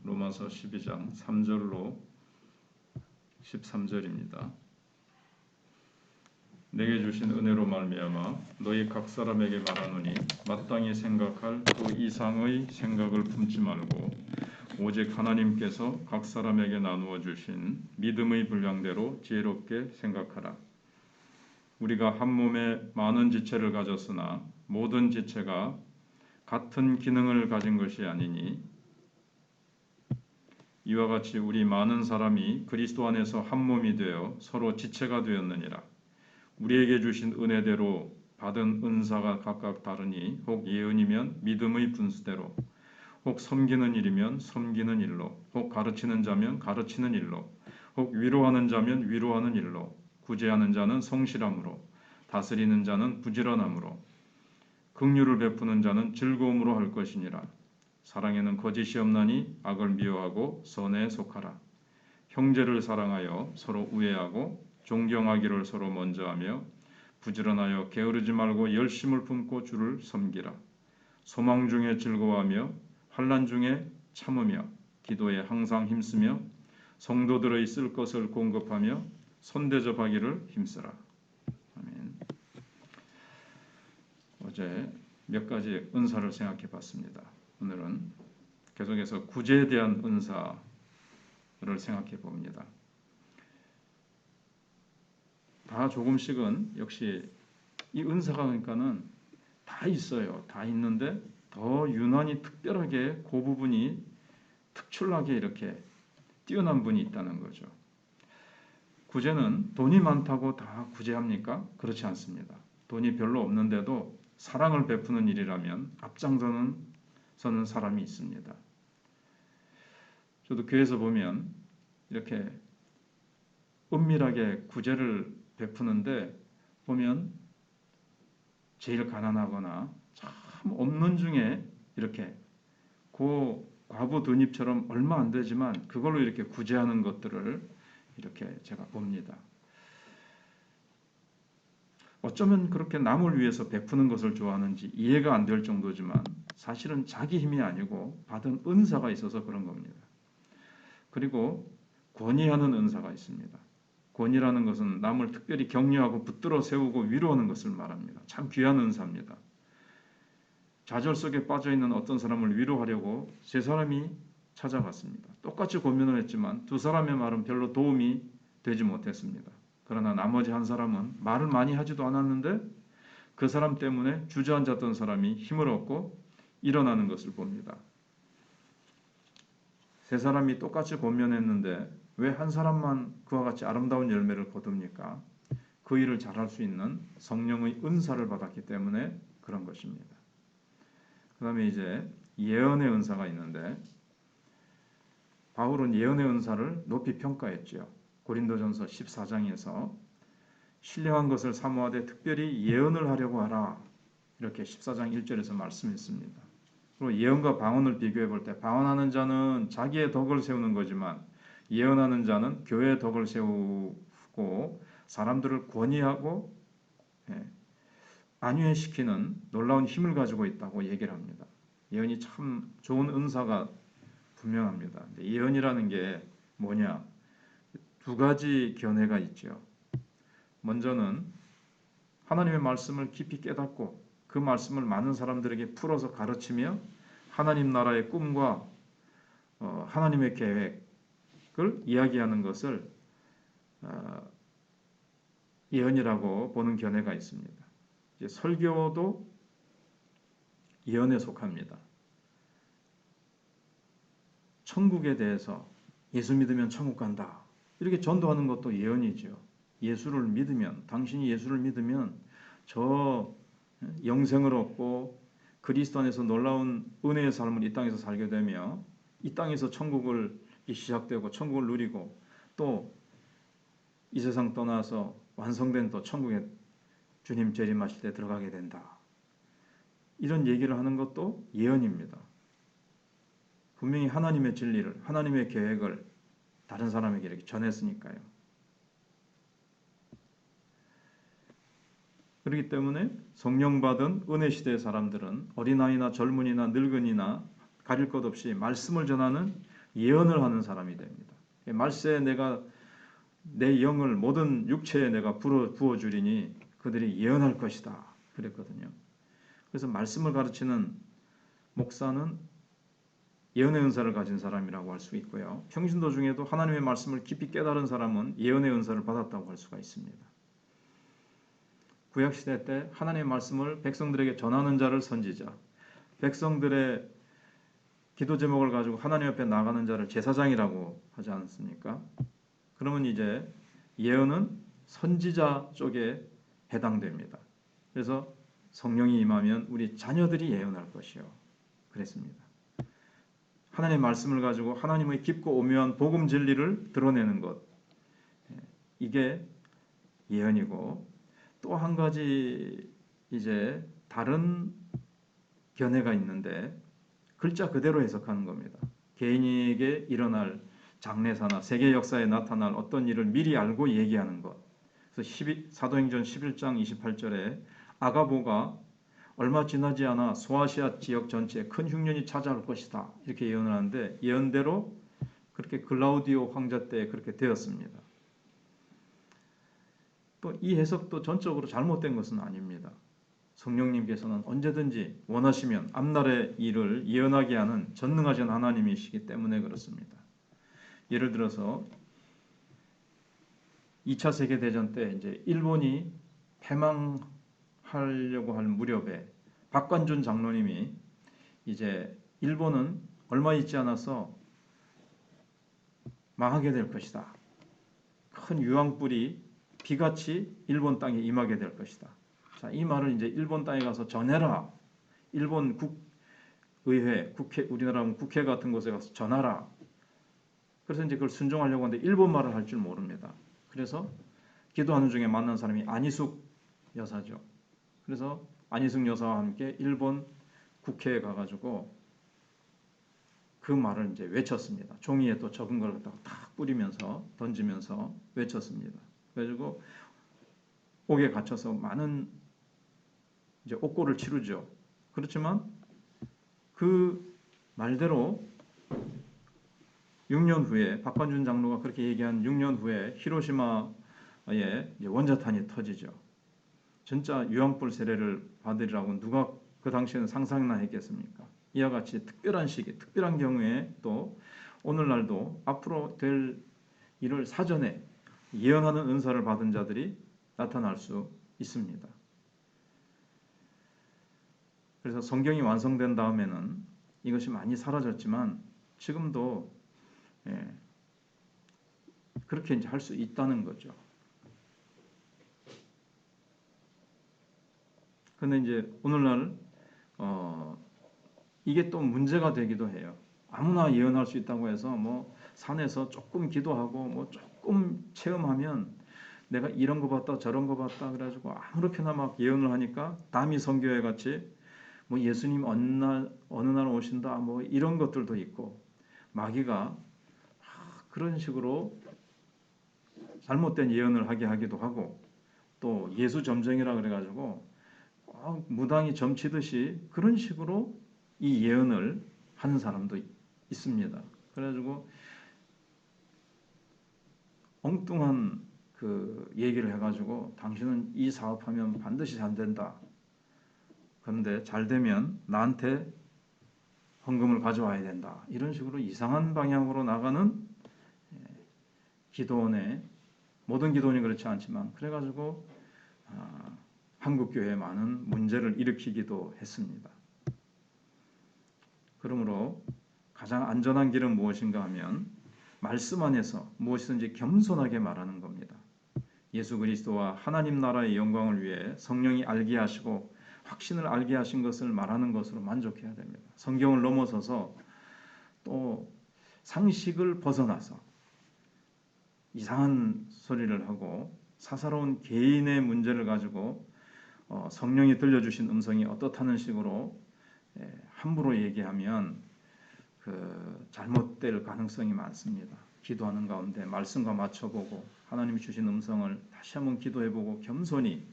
로마서 12장 3절로 13절입니다. 내게 주신 은혜로 말미암아 너희 각 사람에게 말하노니 마땅히 생각할 그 이상의 생각을 품지 말고 오직 하나님께서 각 사람에게 나누어 주신 믿음의 분량대로 지혜롭게 생각하라. 우리가 한 몸에 많은 지체를 가졌으나 모든 지체가 같은 기능을 가진 것이 아니니 이와 같이 우리 많은 사람이 그리스도 안에서 한 몸이 되어 서로 지체가 되었느니라. 우리에게 주신 은혜대로 받은 은사가 각각 다르니 혹 예언이면 믿음의 분수대로, 혹 섬기는 일이면 섬기는 일로, 혹 가르치는 자면 가르치는 일로, 혹 위로하는 자면 위로하는 일로, 구제하는 자는 성실함으로, 다스리는 자는 부지런함으로, 긍휼을 베푸는 자는 즐거움으로 할 것이니라. 사랑에는 거짓이 없나니 악을 미워하고 선에 속하라. 형제를 사랑하여 서로 우애하고 존경하기를 서로 먼저 하며 부지런하여 게으르지 말고 열심을 품고 주를 섬기라. 소망 중에 즐거워하며 환난 중에 참으며 기도에 항상 힘쓰며 성도들의 쓸 것을 공급하며 손대접하기를 힘쓰라. 아멘. 어제 몇 가지 은사를 생각해 봤습니다. 오늘은 계속해서 구제에 대한 은사를 생각해 봅니다. 다 조금씩은 역시 이 은사가 그러니까는 다 있어요. 다 있는데 더 유난히 특별하게 그 부분이 특출나게 이렇게 뛰어난 분이 있다는 거죠. 구제는 돈이 많다고 다 구제합니까? 그렇지 않습니다. 돈이 별로 없는데도 사랑을 베푸는 일이라면 앞장서는 사람이 있습니다. 저도 교회에서 보면 이렇게 은밀하게 구제를 베푸는데 보면 제일 가난하거나 참 없는 중에 이렇게 그 과부 둔입처럼 얼마 안 되지만 그걸로 이렇게 구제하는 것들을 이렇게 제가 봅니다. 어쩌면 그렇게 남을 위해서 베푸는 것을 좋아하는지 이해가 안 될 정도지만 사실은 자기 힘이 아니고 받은 은사가 있어서 그런 겁니다. 그리고 권위하는 은사가 있습니다. 권위라는 것은 남을 특별히 격려하고 붙들어 세우고 위로하는 것을 말합니다. 참 귀한 은사입니다. 좌절 속에 빠져있는 어떤 사람을 위로하려고 세 사람이 찾아갔습니다. 똑같이 고민을 했지만 두 사람의 말은 별로 도움이 되지 못했습니다. 그러나 나머지 한 사람은 말을 많이 하지도 않았는데 그 사람 때문에 주저앉았던 사람이 힘을 얻고 일어나는 것을 봅니다. 세 사람이 똑같이 고민했는데 왜 한 사람만 그와 같이 아름다운 열매를 거둡니까? 그 일을 잘할 수 있는 성령의 은사를 받았기 때문에 그런 것입니다. 그 다음에 이제 예언의 은사가 있는데 바울은 예언의 은사를 높이 평가했죠. 고린도전서 14장에서 신령한 것을 사모하되 특별히 예언을 하려고 하라. 이렇게 14장 1절에서 말씀했습니다. 그리고 예언과 방언을 비교해 볼 때 방언하는 자는 자기의 덕을 세우는 거지만 예언하는 자는 교회의 덕을 세우고 사람들을 권위하고 안위시키는 놀라운 힘을 가지고 있다고 얘기를 합니다. 예언이 참 좋은 은사가 분명합니다. 예언이라는 게 뭐냐? 두 가지 견해가 있죠. 먼저는 하나님의 말씀을 깊이 깨닫고 그 말씀을 많은 사람들에게 풀어서 가르치며 하나님 나라의 꿈과 하나님의 계획을 이야기하는 것을 예언이라고 보는 견해가 있습니다. 이제 설교도 예언에 속합니다. 천국에 대해서 예수 믿으면 천국 간다. 이렇게 전도하는 것도 예언이죠. 예수를 믿으면, 당신이 예수를 믿으면 저 영생을 얻고 그리스도 안에서 놀라운 은혜의 삶을 이 땅에서 살게 되며 이 땅에서 천국을 시작되고 천국을 누리고 또 이 세상 떠나서 완성된 또 천국에 주님 재림하실 때 들어가게 된다. 이런 얘기를 하는 것도 예언입니다. 분명히 하나님의 진리를, 하나님의 계획을 다른 사람에게 이렇게 전했으니까요. 그렇기 때문에 성령 받은 은혜 시대의 사람들은 어린아이나 젊은이나 늙은이나 가릴 것 없이 말씀을 전하는 예언을 하는 사람이 됩니다. 말세에 내가 내 영을 모든 육체에 내가 부어주리니 그들이 예언할 것이다 그랬거든요. 그래서 말씀을 가르치는 목사는 예언의 은사를 가진 사람이라고 할 수 있고요. 평신도 중에도 하나님의 말씀을 깊이 깨달은 사람은 예언의 은사를 받았다고 할 수가 있습니다. 구약시대 때 하나님의 말씀을 백성들에게 전하는 자를 선지자, 백성들의 기도 제목을 가지고 하나님 앞에 나가는 자를 제사장이라고 하지 않습니까? 그러면 이제 예언은 선지자 쪽에 해당됩니다. 그래서 성령이 임하면 우리 자녀들이 예언할 것이요. 그랬습니다. 하나님의 말씀을 가지고 하나님의 깊고 오묘한 복음 진리를 드러내는 것. 이게 예언이고 또 한 가지 이제 다른 견해가 있는데 글자 그대로 해석하는 겁니다. 개인에게 일어날 장래사나 세계 역사에 나타날 어떤 일을 미리 알고 얘기하는 것. 그래서 사도행전 11장 28절에 아가보가 얼마 지나지 않아 소아시아 지역 전체에 큰 흉년이 찾아올 것이다. 이렇게 예언을 하는데 예언대로 그렇게 글라우디오 황제 때 그렇게 되었습니다. 또 이 해석도 전적으로 잘못된 것은 아닙니다. 성령님께서는 언제든지 원하시면 앞날의 일을 예언하게 하는 전능하신 하나님이시기 때문에 그렇습니다. 예를 들어서 2차 세계대전 때 이제 일본이 패망하려고 할 무렵에 박관준 장로님이 이제 일본은 얼마 있지 않아서 망하게 될 것이다. 큰 유황불이 비같이 일본 땅에 임하게 될 것이다. 자, 이 말을 이제 일본 땅에 가서 전해라. 일본 국의회, 국회, 우리나라 국회 같은 곳에 가서 전하라. 그래서 이제 그걸 순종하려고 하는데 일본 말을 할 줄 모릅니다. 그래서 기도하는 중에 만난 사람이 안희숙 여사죠. 그래서 안희숙 여사와 함께 일본 국회에 가가지고 그 말을 이제 외쳤습니다. 종이에 또 적은 걸 갖다가 탁 뿌리면서 던지면서 외쳤습니다. 그래가지고 옥에 갇혀서 많은 이제 옥고를 치르죠. 그렇지만 그 말대로 6년 후에 박관준 장로가 그렇게 얘기한 6년 후에 히로시마에 원자탄이 터지죠. 진짜 유황불 세례를 받으리라고 누가 그 당시에는 상상이나 했겠습니까? 이와 같이 특별한 시기, 특별한 경우에 또 오늘날도 앞으로 될 일을 사전에 예언하는 은사를 받은 자들이 나타날 수 있습니다. 그래서 성경이 완성된 다음에는 이것이 많이 사라졌지만 지금도 그렇게 이제 할 수 있다는 거죠. 근데 이제 오늘날 이게 또 문제가 되기도 해요. 아무나 예언할 수 있다고 해서 뭐 산에서 조금 기도하고 뭐 조금 체험하면 내가 이런 거 봤다 저런 거 봤다 그래가지고 아무렇게나 막 예언을 하니까 담이 선교회 같이 뭐 예수님 어느 날 오신다 뭐 이런 것들도 있고 마귀가 그런 식으로 잘못된 예언을 하게 하기도 하고 또 예수 점쟁이라 그래가지고 무당이 점치듯이 그런 식으로 이 예언을 하는 사람도 있습니다. 그래가지고 엉뚱한 그 얘기를 해가지고 당신은 이 사업하면 반드시 잘 된다. 그런데 잘 되면 나한테 헌금을 가져와야 된다. 이런 식으로 이상한 방향으로 나가는 기도원에 모든 기도원이 그렇지 않지만 그래가지고 한국 교회에 많은 문제를 일으키기도 했습니다. 그러므로 가장 안전한 길은 무엇인가 하면 말씀 안에서 무엇이든지 겸손하게 말하는 겁니다. 예수 그리스도와 하나님 나라의 영광을 위해 성령이 알게 하시고 확신을 알게 하신 것을 말하는 것으로 만족해야 됩니다. 성경을 넘어서서 또 상식을 벗어나서 이상한 소리를 하고 사사로운 개인의 문제를 가지고 성령이 들려주신 음성이 어떻다는 식으로 함부로 얘기하면 그 잘못될 가능성이 많습니다. 기도하는 가운데 말씀과 맞춰보고 하나님이 주신 음성을 다시 한번 기도해보고 겸손히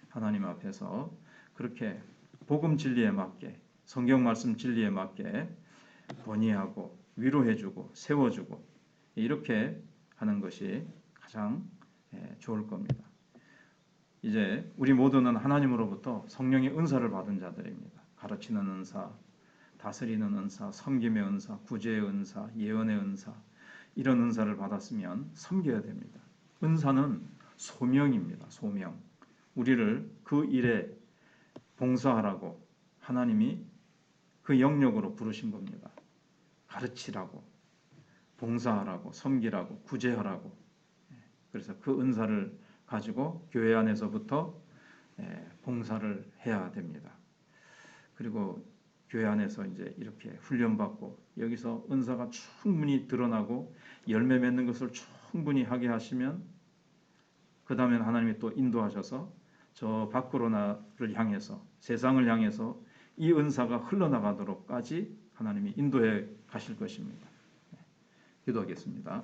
하나님 앞에서 그렇게 복음 진리에 맞게 성경 말씀 진리에 맞게 권위하고 위로해주고 세워주고 이렇게 하는 것이 가장 좋을 겁니다. 이제 우리 모두는 하나님으로부터 성령의 은사를 받은 자들입니다. 가르치는 은사, 다스리는 은사, 섬김의 은사, 구제의 은사, 예언의 은사 이런 은사를 받았으면 섬겨야 됩니다. 은사는 소명입니다. 소명. 우리를 그 일에 봉사하라고 하나님이 그 영역으로 부르신 겁니다. 가르치라고, 봉사하라고, 섬기라고, 구제하라고. 그래서 그 은사를 가지고 교회 안에서부터 봉사를 해야 됩니다. 그리고 교회 안에서 이제 이렇게 훈련받고 여기서 은사가 충분히 드러나고 열매 맺는 것을 충분히 하게 하시면 그 다음엔 하나님이 또 인도하셔서 저 밖으로나를 향해서 세상을 향해서 이 은사가 흘러나가도록까지 하나님이 인도해 가실 것입니다. 기도하겠습니다.